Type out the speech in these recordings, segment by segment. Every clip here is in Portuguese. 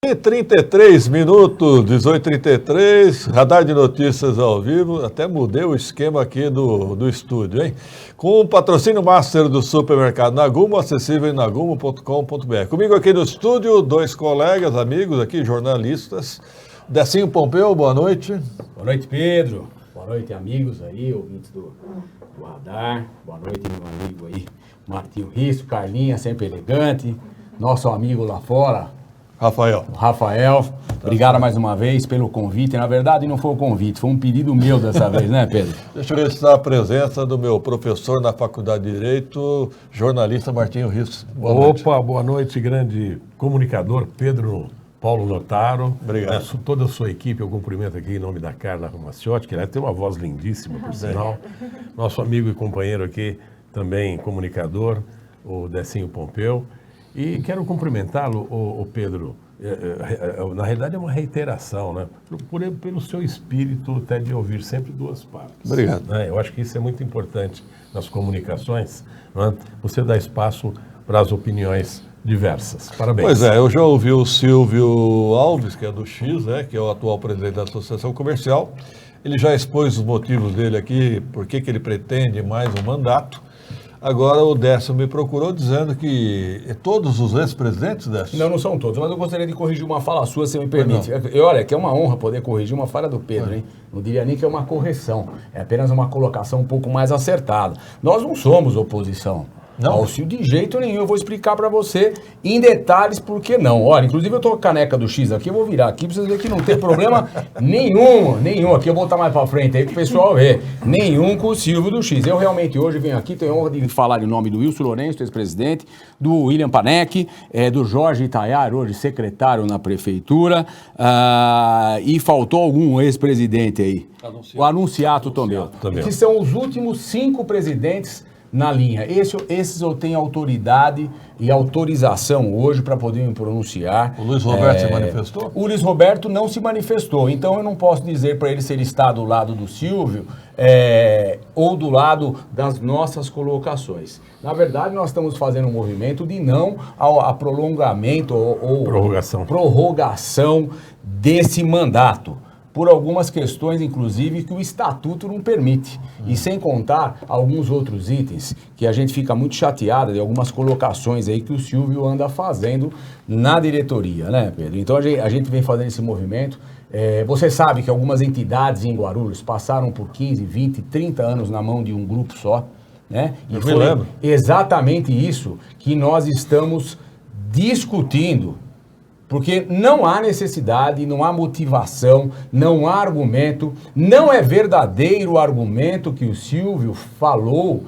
E 33 minutos, 18h33, Radar de Notícias ao vivo. Até mudei o esquema aqui do estúdio, hein? Com o patrocínio master do supermercado Nagumo, acessível em nagumo.com.br. Comigo aqui no estúdio, dois colegas, amigos aqui, jornalistas. Decinho Pompeu, boa noite. Boa noite, Pedro. Boa noite, amigos aí, ouvintes do Radar. Boa noite, meu amigo aí, Martinho Risso, Carlinha, sempre elegante. Nosso amigo lá fora, Rafael, obrigado mais uma vez pelo convite. Na verdade, não foi um convite, foi um pedido meu dessa vez, né, Pedro? Deixa eu registrar a presença do meu professor na Faculdade de Direito, jornalista Martinho Risso. Boa noite. Boa noite, grande comunicador Pedro Paulo Notaro. Obrigado. Toda a sua equipe, eu cumprimento aqui em nome da Carla Romaciotti, que ela tem uma voz lindíssima, por sinal. Nosso amigo e companheiro aqui, também comunicador, o Decinho Pompeu. E quero cumprimentá-lo, o Pedro, na realidade é uma reiteração, né? Pelo seu espírito até de ouvir sempre duas partes. Obrigado. Né? Eu acho que isso é muito importante nas comunicações, né? Você dá espaço para as opiniões diversas. Parabéns. Pois é, eu já ouvi o Silvio Alves, que é do X, né, que é o atual presidente da Associação Comercial. Ele já expôs os motivos dele aqui, por que ele pretende mais um mandato. Agora o Décio me procurou dizendo que todos os ex-presidentes, Décio? Não são todos, mas eu gostaria de corrigir uma fala sua, se me permite. Olha, que é uma honra poder corrigir uma fala do Pedro, hein? Não diria nem que é uma correção, é apenas uma colocação um pouco mais acertada. Nós não somos oposição. Não? Auxílio de jeito nenhum, eu vou explicar para você em detalhes por que não. Olha, inclusive eu tô com a caneca do X aqui, eu vou virar aqui pra vocês verem que não tem problema nenhum. Aqui eu vou botar mais para frente aí pro pessoal ver. Nenhum com o Silvio do X. Eu realmente hoje venho aqui, tenho a honra de falar em nome do Wilson Lourenço, ex-presidente, do William Panek, do Jorge Itaiar, hoje secretário na prefeitura, e faltou algum ex-presidente aí. O Anunciato Tomeu. Que são os últimos 5 presidentes na linha. Esses eu tenho autoridade e autorização hoje para poder me pronunciar. O Luiz Roberto se manifestou? O Luiz Roberto não se manifestou, então eu não posso dizer para ele se ele está do lado do Silvio ou do lado das nossas colocações. Na verdade, nós estamos fazendo um movimento de não a prolongamento ou prorrogação desse mandato, por algumas questões, inclusive, que o Estatuto não permite. E sem contar alguns outros itens que a gente fica muito chateado de algumas colocações aí que o Silvio anda fazendo na diretoria, né, Pedro? Então a gente vem fazendo esse movimento. Você sabe que algumas entidades em Guarulhos passaram por 15, 20, 30 anos na mão de um grupo só, né? E foi exatamente isso que nós estamos discutindo. Porque não há necessidade, não há motivação, não há argumento, não é verdadeiro o argumento que o Silvio falou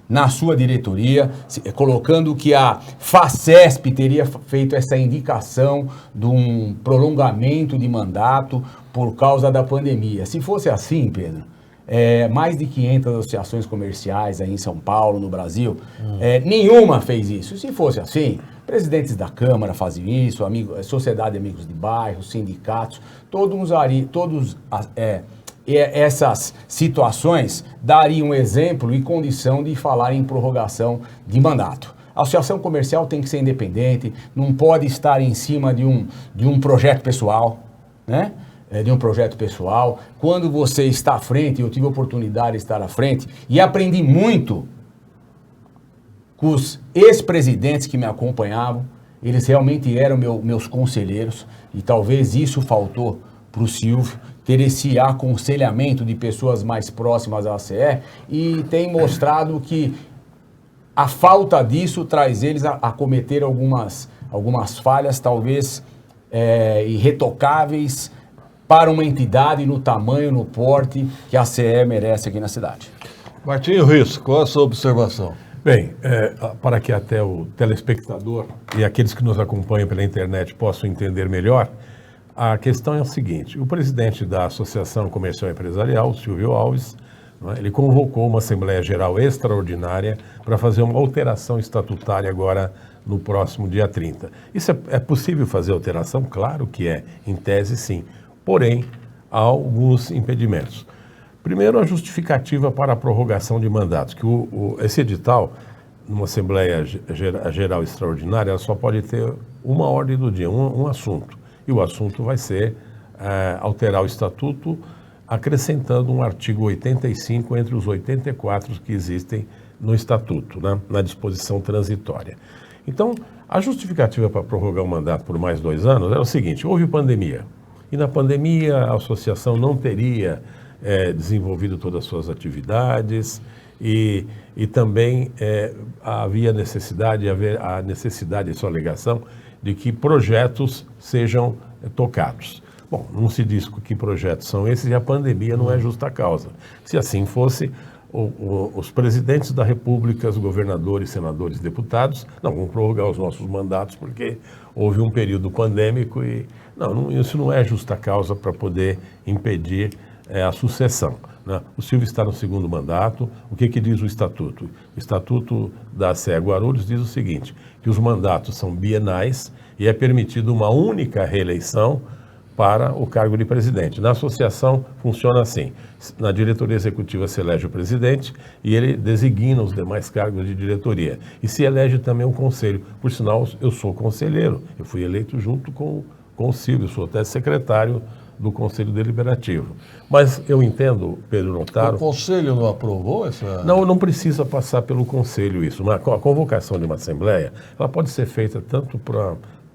na sua diretoria, colocando que a Facesp teria feito essa indicação de um prolongamento de mandato por causa da pandemia. Se fosse assim, Pedro, mais de 500 associações comerciais aí em São Paulo, no Brasil, nenhuma fez isso. Se fosse assim, presidentes da Câmara faziam isso, Sociedade de Amigos de Bairro, sindicatos, essas situações dariam exemplo e condição de falar em prorrogação de mandato. A associação comercial tem que ser independente, não pode estar em cima de um projeto pessoal, né? De um projeto pessoal. Quando você está à frente, eu tive a oportunidade de estar à frente e aprendi muito com os ex-presidentes que me acompanhavam. Eles realmente eram meus conselheiros e talvez isso faltou para o Silvio, ter esse aconselhamento de pessoas mais próximas à ACE, e tem mostrado que a falta disso traz eles a cometer algumas falhas, talvez irretocáveis, para uma entidade no tamanho, no porte que a CE merece aqui na cidade. Martinho Risso, qual a sua observação? Bem, para que até o telespectador e aqueles que nos acompanham pela internet possam entender melhor, a questão é o seguinte: o presidente da Associação Comercial Empresarial, Silvio Alves, ele convocou uma Assembleia Geral extraordinária para fazer uma alteração estatutária agora no próximo dia 30. Isso é possível fazer alteração? Claro que é, em tese sim. Porém, há alguns impedimentos. Primeiro, a justificativa para a prorrogação de mandatos, que esse edital numa Assembleia Geral Extraordinária, ela só pode ter uma ordem do dia, um assunto. E o assunto vai ser alterar o Estatuto, acrescentando um artigo 85 entre os 84 que existem no Estatuto, né, na disposição transitória. Então, a justificativa para prorrogar o mandato por mais 2 anos era o seguinte: houve pandemia. E na pandemia a associação não teria desenvolvido todas as suas atividades e também havia a necessidade, sua alegação, de que projetos sejam tocados. Bom, não se diz que projetos são esses e a pandemia não é justa causa. Se assim fosse, os presidentes da República, os governadores, senadores, deputados, não vão prorrogar os nossos mandatos porque houve um período pandêmico e isso não é justa causa para poder impedir a sucessão, né? O Silvio está no 2º mandato. O que diz o Estatuto? O Estatuto da CE Guarulhos diz o seguinte, que os mandatos são bienais e é permitido uma única reeleição para o cargo de presidente. Na associação funciona assim: na diretoria executiva se elege o presidente e ele designa os demais cargos de diretoria. E se elege também o conselho. Por sinal, eu sou conselheiro, eu fui eleito junto com o Silvio, sou até secretário do Conselho Deliberativo. Mas eu entendo, Pedro Notaro... O Conselho não aprovou essa... Não precisa passar pelo Conselho isso. A convocação de uma Assembleia, ela pode ser feita tanto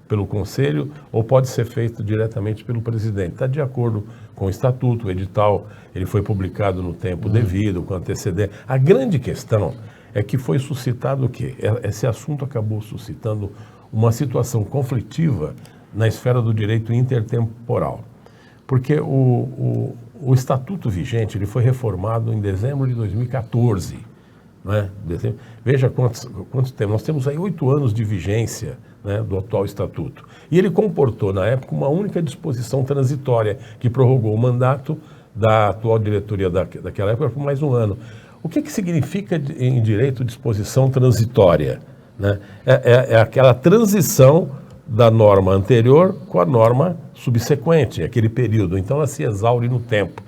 pelo Conselho ou pode ser feita diretamente pelo presidente. Está de acordo com o Estatuto, o edital, ele foi publicado no tempo devido, com antecedência. A grande questão é que foi suscitado o quê? Esse assunto acabou suscitando uma situação conflitiva na esfera do direito intertemporal. Porque o Estatuto vigente ele foi reformado em dezembro de 2014. Né? Veja quantos temos. Nós temos aí 8 anos de vigência, né, do atual Estatuto. E ele comportou, na época, uma única disposição transitória que prorrogou o mandato da atual diretoria daquela época por mais 1 ano. O que significa em direito disposição transitória? Né? É aquela transição da norma anterior com a norma subsequente, aquele período. Então ela se exaure no tempo.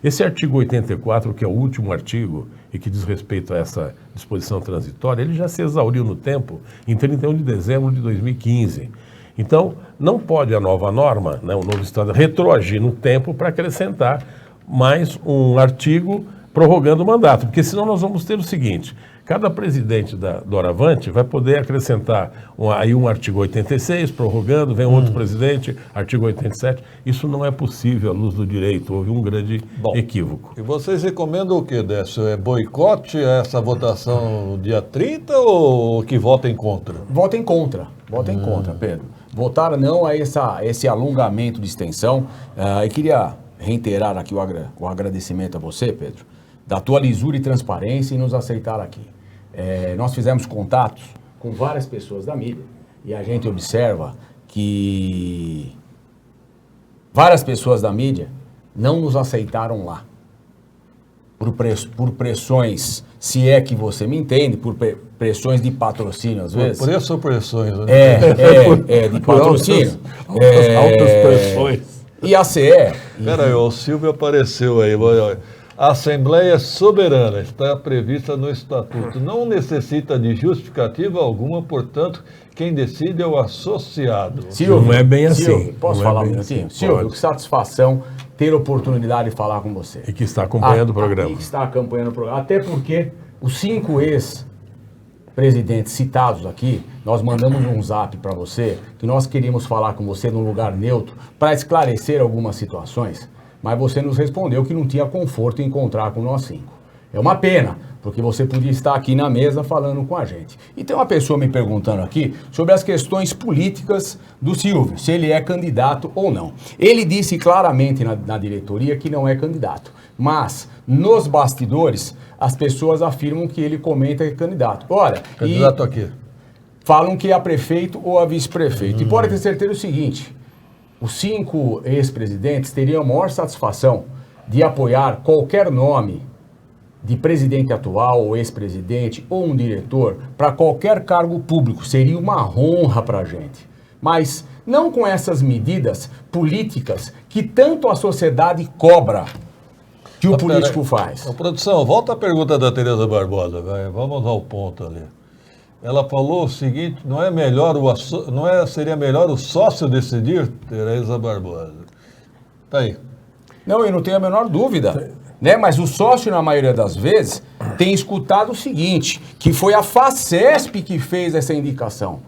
Esse artigo 84, que é o último artigo e que diz respeito a essa disposição transitória, ele já se exauriu no tempo em 31 de dezembro de 2015. Então, não pode a nova norma, né, o novo Estado, retroagir no tempo para acrescentar mais um artigo prorrogando o mandato, porque senão nós vamos ter o seguinte: cada presidente do Doravante vai poder acrescentar um artigo 86, prorrogando, vem outro presidente, artigo 87. Isso não é possível à luz do direito, houve um grande equívoco. E vocês recomendam o que, Décio? Boicote a essa votação no dia 30 ou que votem contra? Votem contra, Pedro. Votar não a esse alongamento de extensão. Eu queria reiterar aqui o agradecimento a você, Pedro, da tua lisura e transparência em nos aceitar aqui. Nós fizemos contatos com várias pessoas da mídia e a gente observa que várias pessoas da mídia não nos aceitaram lá. Por pressões, se é que você me entende, por pressões de patrocínio às vezes. Por preço ou pressões? Né? De patrocínio. Altas pressões. E a CE... Peraí, o Silvio apareceu aí. A Assembleia Soberana está prevista no Estatuto. Não necessita de justificativa alguma, portanto, quem decide é o associado. Silvio, não é bem assim. Silvio, posso falar um minutinho? Assim. Silvio, que satisfação ter a oportunidade de falar com você. E que está acompanhando o programa. E que está acompanhando o programa. Até porque os 5 ex-presidentes citados aqui, nós mandamos um zap para você, que nós queríamos falar com você num lugar neutro, para esclarecer algumas situações, mas você nos respondeu que não tinha conforto em encontrar com nós 5. É uma pena, porque você podia estar aqui na mesa falando com a gente. E tem uma pessoa me perguntando aqui sobre as questões políticas do Silvio, se ele é candidato ou não. Ele disse claramente na diretoria que não é candidato, mas nos bastidores as pessoas afirmam que ele comenta que é candidato. Olha, candidato a quê? Falam que é a prefeito ou a vice-prefeito. E pode ter certeza o seguinte: os 5 ex-presidentes teriam a maior satisfação de apoiar qualquer nome de presidente atual, ou ex-presidente, ou um diretor, para qualquer cargo público. Seria uma honra para a gente. Mas não com essas medidas políticas que tanto a sociedade cobra que o político faz. Produção, volta à pergunta da Tereza Barbosa, vai. Vamos ao ponto ali. Ela falou o seguinte, seria melhor o sócio decidir, Tereza Barbosa? Tá aí. Não, eu não tenho a menor dúvida. Né? Mas o sócio, na maioria das vezes, tem escutado o seguinte, que foi a Facesp que fez essa indicação.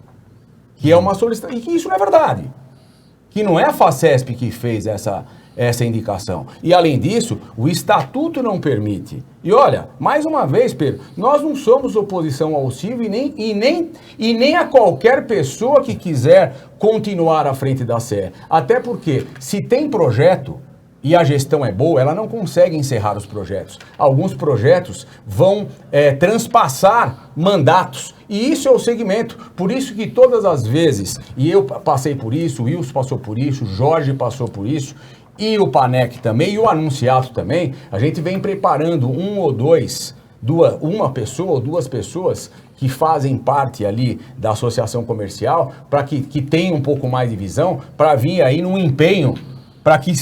Que é uma solicitação. E que isso não é verdade. Que não é a Facesp que fez essa indicação. E, além disso, o estatuto não permite. E olha, mais uma vez, Pedro, nós não somos oposição ao Silvio e nem a qualquer pessoa que quiser continuar à frente da CE. Até porque, se tem projeto e a gestão é boa, ela não consegue encerrar os projetos. Alguns projetos vão transpassar mandatos. E isso é o segmento. Por isso que todas as vezes, e eu passei por isso, o Wilson passou por isso, o Jorge passou por isso, e o Panec também, e o Anunciato também, a gente vem preparando uma pessoa ou duas pessoas que fazem parte ali da associação comercial, para que tenha um pouco mais de visão, para vir aí num empenho, para que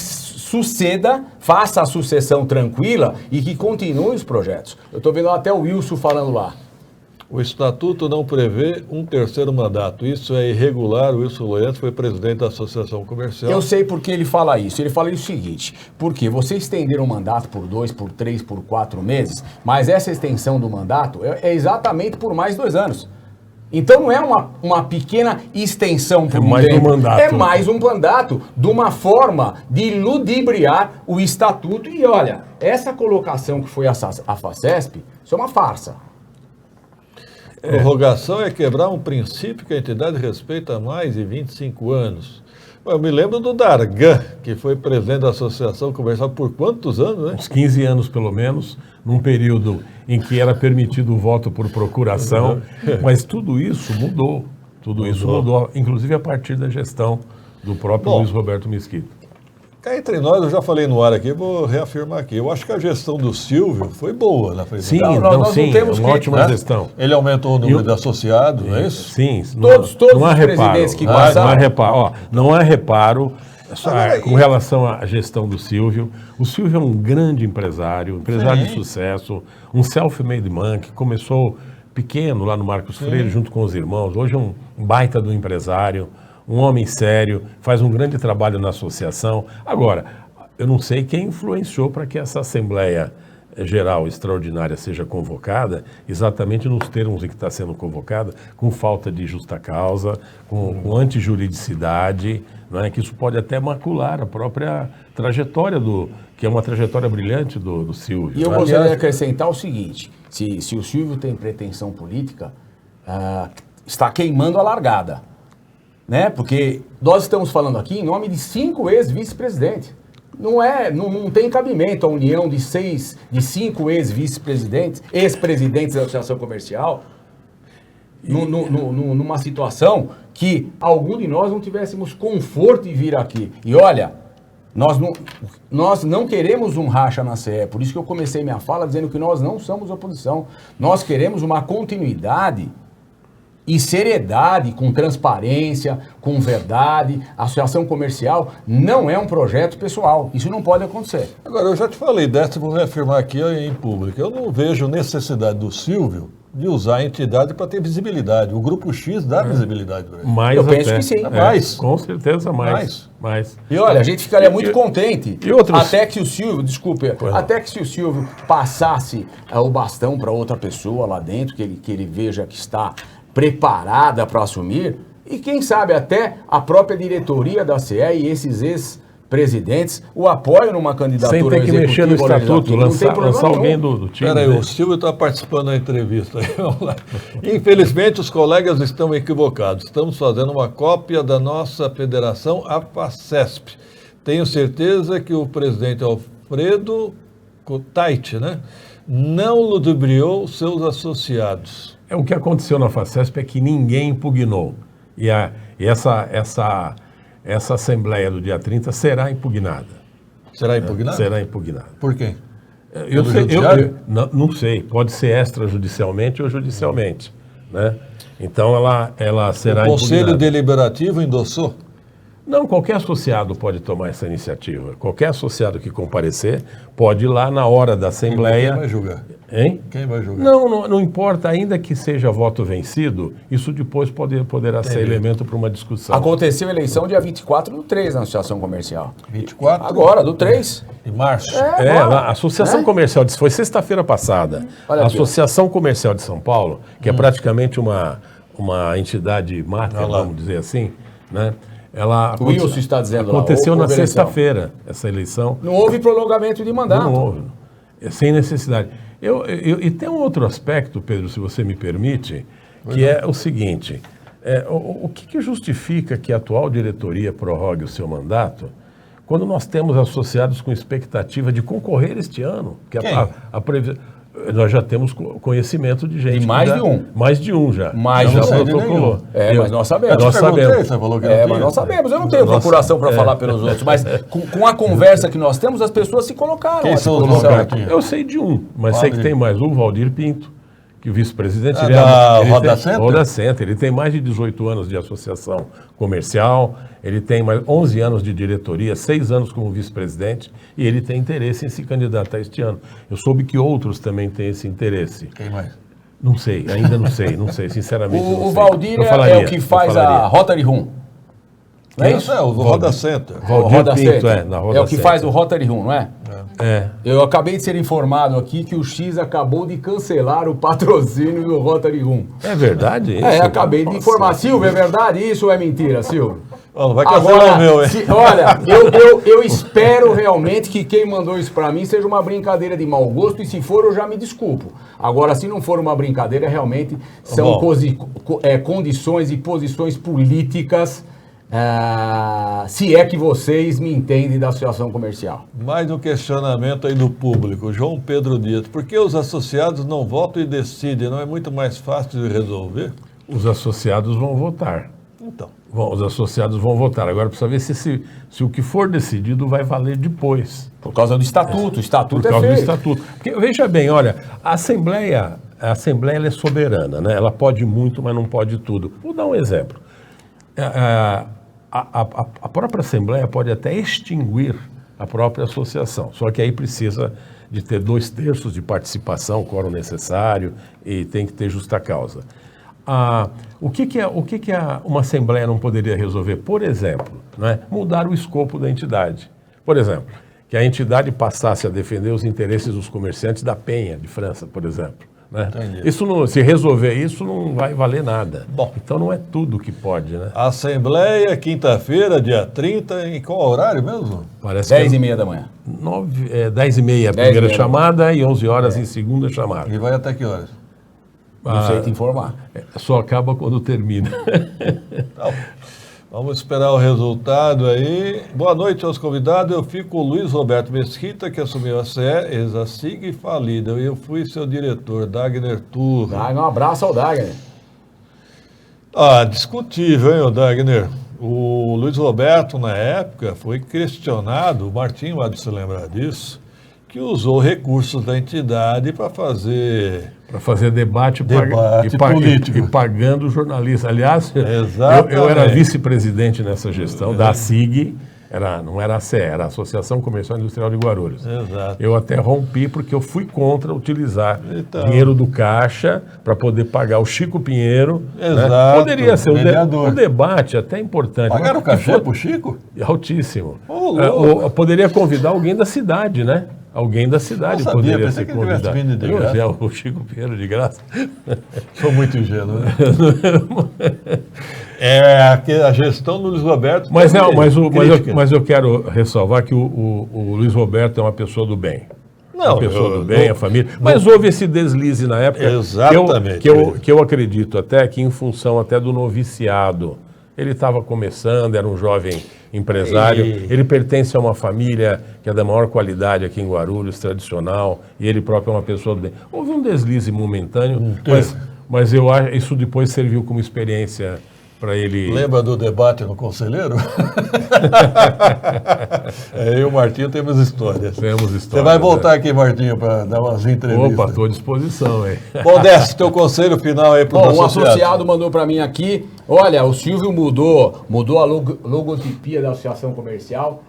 faça a sucessão tranquila e que continue os projetos. Eu estou vendo até o Wilson falando lá. O estatuto não prevê um terceiro mandato. Isso é irregular. O Wilson Loiantes foi presidente da Associação Comercial. Eu sei por que ele fala isso. Ele fala o seguinte, porque você estender um mandato por 2, por 3, por 4 meses, mas essa extensão do mandato é exatamente por mais 2 anos. Então não é uma pequena extensão por mais um mandato. É mais um mandato de uma forma de ludibriar o estatuto. E olha, essa colocação que foi a Facesp, isso é uma farsa. Prorrogação é quebrar um princípio que a entidade respeita há mais de 25 anos. Eu me lembro do Dargan, que foi presidente da Associação Comercial por quantos anos, né? Uns 15 anos, pelo menos, num período em que era permitido o voto por procuração, mas tudo isso mudou. Tudo isso mudou, inclusive a partir da gestão do próprio Luiz Roberto Mesquita. Cá entre nós, eu já falei no ar aqui, vou reafirmar aqui. Eu acho que a gestão do Silvio foi boa na presidência. Sim, nós não temos uma ótima gestão. Ele aumentou o número de associados, não é isso? Sim. Todos não os presidentes que passaram. Não há reparo com relação à gestão do Silvio. O Silvio é um grande empresário de sucesso, um self-made man que começou pequeno lá no Marcos Freire, junto com os irmãos. Hoje é um baita do empresário. Um homem sério, faz um grande trabalho na associação. Agora, eu não sei quem influenciou para que essa Assembleia Geral Extraordinária seja convocada, exatamente nos termos em que está sendo convocada, com falta de justa causa, com antijuridicidade, não é? Que isso pode até macular a própria trajetória que é uma trajetória brilhante do Silvio. E eu gostaria de acrescentar o seguinte, se o Silvio tem pretensão política, está queimando a largada. Né? Porque nós estamos falando aqui em nome de 5 ex-vice-presidentes. Não tem cabimento a união de 5 ex-vice-presidentes, ex-presidentes da Associação Comercial, numa situação que algum de nós não tivéssemos conforto em vir aqui. E olha, nós não queremos um racha na CE, por isso que eu comecei minha fala dizendo que nós não somos oposição. Nós queremos uma continuidade e seriedade, com transparência, com verdade. A associação comercial não é um projeto pessoal. Isso não pode acontecer. Agora, eu já te falei dessa, vou reafirmar aqui em público. Eu não vejo necessidade do Silvio de usar a entidade para ter visibilidade. O Grupo X dá visibilidade para ele. Mais eu penso que sim. Mais. Com certeza mais. E olha, a gente ficaria muito contente até que o Silvio, até que se o Silvio passasse o bastão para outra pessoa lá dentro, que ele veja que está preparada para assumir, e quem sabe até a própria diretoria da CE e esses ex-presidentes o apoiam numa candidatura sem ter que mexer no estatuto, lançar alguém do time. Peraí, o Silvio está participando da entrevista. Infelizmente, os colegas estão equivocados. Estamos fazendo uma cópia da nossa federação, a Facesp. Tenho certeza que o presidente Alfredo Cotait, né, não ludibriou seus associados. O que aconteceu na Facesp é que ninguém impugnou. E essa Assembleia do dia 30 será impugnada. Será impugnada? Será impugnada. Por quem? Eu não sei. Pode ser extrajudicialmente ou judicialmente. Né? Então ela será impugnada. O Conselho Deliberativo endossou? Não, qualquer associado pode tomar essa iniciativa. Qualquer associado que comparecer pode ir lá na hora da Assembleia. Quem vai julgar? Hein? Quem vai julgar? Não importa, ainda que seja voto vencido, isso depois poderá ser elemento para uma discussão. Aconteceu a eleição dia 24/3 na Associação Comercial. 24? Agora, do 3. De março? Agora. A Associação Comercial, foi sexta-feira passada, Olha a aqui, ó. Associação Comercial de São Paulo, que é praticamente uma entidade máter, Olha lá. vamos dizer assim, né? Ela O Wilson está dizendo lá, aconteceu na houve eleição. sexta-feira, essa eleição. Não houve prolongamento de mandato. Não houve, sem necessidade. E tem um outro aspecto, Pedro, se você me permite, que é o seguinte, o que justifica que a atual diretoria prorrogue o seu mandato quando nós temos associados com expectativa de concorrer este ano? Que Quem? Nós já temos conhecimento de gente. De mais que de um. Mais de um já. Mais já de um. protocolou. Mas nós sabemos. Nós sabemos. Você falou que não tinha. Mas nós sabemos, eu não tenho procuração para falar pelos outros, mas com a conversa que nós temos, as pessoas se colocaram Quem à são os disposição. nomes aqui? Eu sei de um, mas sei que tem mais. O Valdir Pinto, que o vice-presidente... Ah, ele da ele Roda tem- Center? Roda Center. Ele tem mais de 18 anos de associação comercial, ele tem mais 11 anos de diretoria, 6 anos como vice-presidente, e ele tem interesse em se candidatar este ano. Eu soube que outros também têm esse interesse. Quem mais? Não sei, ainda não sei, sinceramente não O sei. Valdir Eu é falaria, o que eu faz falaria. a Rotary Room. Não é isso? É, o Roda Center. Valdir Roda Pinto, Center. na Roda É o que Center. faz o Rotary Room, não é? É. Eu acabei de ser informado aqui que o X acabou de cancelar o patrocínio do Rotary Room. É verdade isso? Acabei de informar. Silvio, é verdade isso ou é mentira, Silvio? Ó, não vai cancelar o meu, hein? Olha, eu espero realmente que quem mandou isso pra mim seja uma brincadeira de mau gosto, e se for eu já me desculpo. Agora, se não for uma brincadeira, realmente são Bom. condições e posições políticas, se é que vocês me entendem da associação comercial. Mais um questionamento aí do público. João Pedro Dias. Por que os associados não votam e decidem? Não é muito mais fácil de resolver? Os associados vão votar. Então. Os associados vão votar. Agora precisa ver se o que for decidido vai valer depois. Por causa do estatuto. O estatuto Por causa é do feito. estatuto. Porque, veja bem, olha, a Assembleia ela é soberana, né? Ela pode muito, mas não pode tudo. Vou dar um exemplo. A própria Assembleia pode até extinguir a própria associação, só que aí precisa de ter 2/3 de participação, o quórum necessário, e tem que ter justa causa. O que uma Assembleia não poderia resolver? Por exemplo, né, mudar o escopo da entidade. Por exemplo, que a entidade passasse a defender os interesses dos comerciantes da Penha, de França, por exemplo. Né? Isso não, se resolver isso, não vai valer nada. Bom. Então não é tudo que pode, né? Assembleia, quinta-feira, dia 30, em qual horário mesmo? Parece 10h30 da manhã. 10h30 a 10h30. primeira chamada e 11 horas em segunda chamada. E vai até que horas? Não sei te informar. Só acaba quando termina. Então, vamos esperar o resultado aí. Boa noite aos convidados. Eu fico com o Luiz Roberto Mesquita, que assumiu a CE, ex-ASIG e falida. Eu fui seu diretor, Dagner Turra. Dá um abraço ao Dagner. Discutível, hein, o Dagner? O Luiz Roberto, na época, foi questionado, o Martinho há de se lembrar disso, que usou recursos da entidade para fazer... Para fazer debate político. e pagando jornalistas. Aliás, Exatamente. eu era vice-presidente nessa gestão da ASIG, não era a CE, era a Associação Comercial e Industrial de Guarulhos. Exato. Eu até rompi porque eu fui contra utilizar Então. dinheiro do caixa para poder pagar o Chico Pinheiro. Exato, Né? Poderia ser mediador. um debate até importante. Pagaram o mas cachê pro Chico? altíssimo. Ô, louco. Poderia convidar alguém da cidade, né? Alguém da cidade Não sabia, poderia pensei ser que ele tivesse convidado. vindo de graça. O Chico Pinheiro de graça. Sou muito ingênuo, né? A gestão do Luiz Roberto... Mas, não, crítica. mas eu quero ressalvar que o Luiz Roberto é uma pessoa do bem. Não, Uma pessoa eu- do bem, a família. Mas houve esse deslize na época. Exatamente. Que eu acredito até que em função até do noviciado. Ele estava começando, era um jovem empresário. Ele pertence a uma família que é da maior qualidade aqui em Guarulhos, tradicional, e ele próprio é uma pessoa do bem. Houve um deslize momentâneo, mas eu acho isso depois serviu como experiência para ele... Lembra do debate no Conselheiro? Eu e o Martinho temos histórias. Temos histórias. Você vai voltar aqui, Martinho, para dar umas entrevistas. Opa, estou à disposição, hein? Bom, Décio, teu conselho final aí para os Bom, associados. o associado mandou para mim aqui, olha, o Silvio mudou a logotipia da Associação Comercial,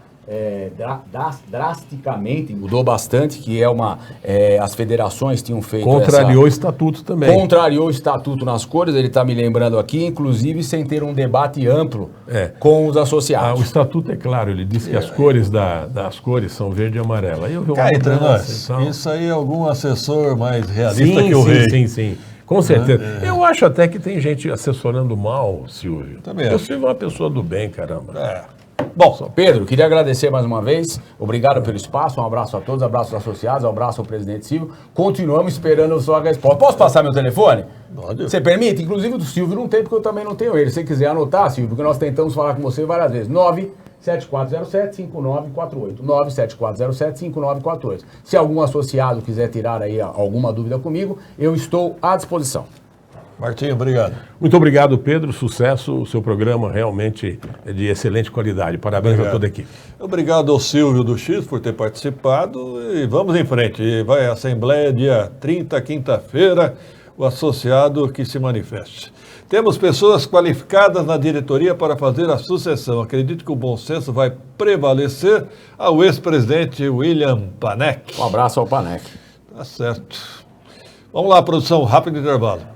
drasticamente, mudou bastante, que as federações tinham feito Contrariou o estatuto também. Contrariou o estatuto nas cores, ele está me lembrando aqui, inclusive sem ter um debate amplo com os associados. O estatuto é claro, ele diz que as cores das cores são verde e amarela. Aí eu vi uma Cá entre mudança, nós, então... isso aí é algum assessor mais realista que o rei. Sim. Com certeza. Eu acho até que tem gente assessorando mal, Silvio. Também O acho. Silvio é uma pessoa do bem, caramba. Bom, Pedro, queria agradecer mais uma vez. Obrigado pelo espaço. Um abraço a todos, abraço aos associados, um abraço ao presidente Silvio. Continuamos esperando a sua resposta. Posso passar meu telefone? Pode. Você permite? Inclusive do Silvio não tem, porque eu também não tenho ele. Se você quiser anotar, Silvio, porque nós tentamos falar com você várias vezes. 97407-5948. 97407-5948. Se algum associado quiser tirar aí alguma dúvida comigo, eu estou à disposição. Martinho, obrigado. Muito obrigado, Pedro. Sucesso. O seu programa realmente é de excelente qualidade. Parabéns a toda a equipe. Obrigado ao Silvio do X por ter participado e vamos em frente. E vai à Assembleia dia 30, quinta-feira, o associado que se manifeste. Temos pessoas qualificadas na diretoria para fazer a sucessão. Acredito que o bom senso vai prevalecer ao ex-presidente William Panek. Um abraço ao Panek. Tá certo. Vamos lá, produção, rápido intervalo.